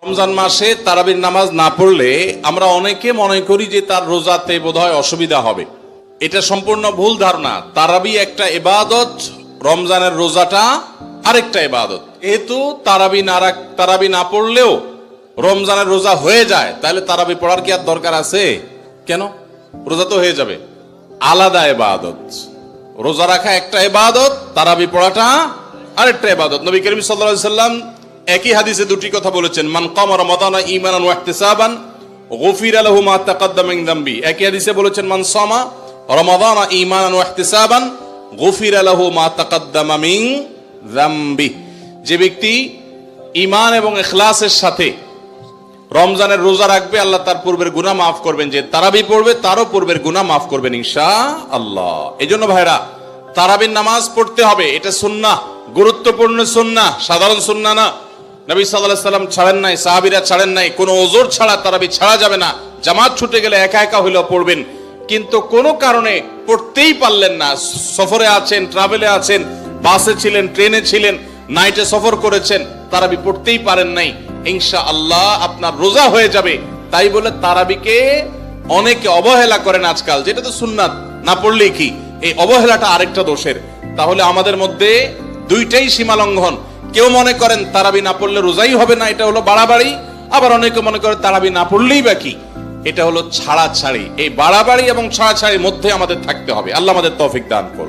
রমজান মাসে তারাবির নামাজ না পড়লে আমরা অনেকে মনে করি যে তার রোজাতে বোধহয় অসুবিধা হবে। এটা সম্পূর্ণ ভুল ধারণা। তারাবি একটা ইবাদত, রমজানের রোজাটা আরেকটা ইবাদত। যেহেতু তারাবি না পড়লেও রমজানের রোজা হয়ে যায়, তাহলে তারাবি পড়ার কি আর দরকার আছে? কেন? রোজা তো হয়ে যাবে। আলাদা ইবাদত। রোজা রাখা একটা ইবাদত, তারাবি পড়াটা আরেকটা ইবাদত। নবী করিম সাল্লাল্লাহু আলাইহি ওয়াসাল্লাম একই হাদিসে দুটি কথা বলেছেন, মান কামা রমাদানা ঈমানান ওয়া ইহতিসাবান গুফিরা লাহু মা তাকাদ্দামা মিন যামবি। একই হাদিসে বলেছেন, মান সামা রমাদানা ঈমানান ওয়া ইহতিসাবান গুফিরা লাহু মা তাকাদ্দামা মিন যামবি। যে ব্যক্তি ঈমান এবং ইখলাসের সাথে রমজানের রোজা রাখবে, আল্লাহ তার পূর্বের গুনাহ মাফ করবেন। যে তারাবি পড়বে তারও পূর্বের গুনাহ মাফ করবেন ইনশাআল্লাহ। এজন্য ভাইরা, তারাবির নামাজ পড়তে হবে। এটা সুন্নাহ, গুরুত্বপূর্ণ সুন্নাহ, সাধারণ সুন্নাহ না। নবী সাল্লাল্লাহু আলাইহি সাল্লাম ছাড়েন নাই, সাহাবীরা ছাড়েন নাই। কোনো ওযর ছাড়া তারাবি ছাড়া যাবে না। জামাত ছুটে গেলে একা একা হইলেও পড়বেন, কিন্তু কোনো কারণে পড়তেই পারলেন না, সফরে আছেন, ট্রাভেলে আছেন, বাসে ছিলেন, ট্রেনে ছিলেন, নাইটে সফর করেছেন, তারাবি পড়তেই পারেন নাই, ইনশাআল্লাহ আপনার রোজা হয়ে যাবে। তাই বলে তারাবিকে অনেকে অবহেলা করেন আজকাল, যেটা তো সুন্নাত, না পড়লেই কি। এই অবহেলাটা আরেকটা দোষের। তাহলে আমাদের মধ্যে দুইটাই সীমা লঙ্ঘন। কেউ মনে করেন তারাবি না পড়লে রোজাই হবে না, এটা হলো বাড়াবাড়ি। আবার অনেকে মনে করেন তারাবি না পড়লেই বা কি, এটা হলো ছাড়াছাড়ি। এই বাড়াবাড়ি এবং ছাড়াছাড়ির মধ্যে আমাদের থাকতে হবে। আল্লাহ আমাদের তৌফিক দান করুন।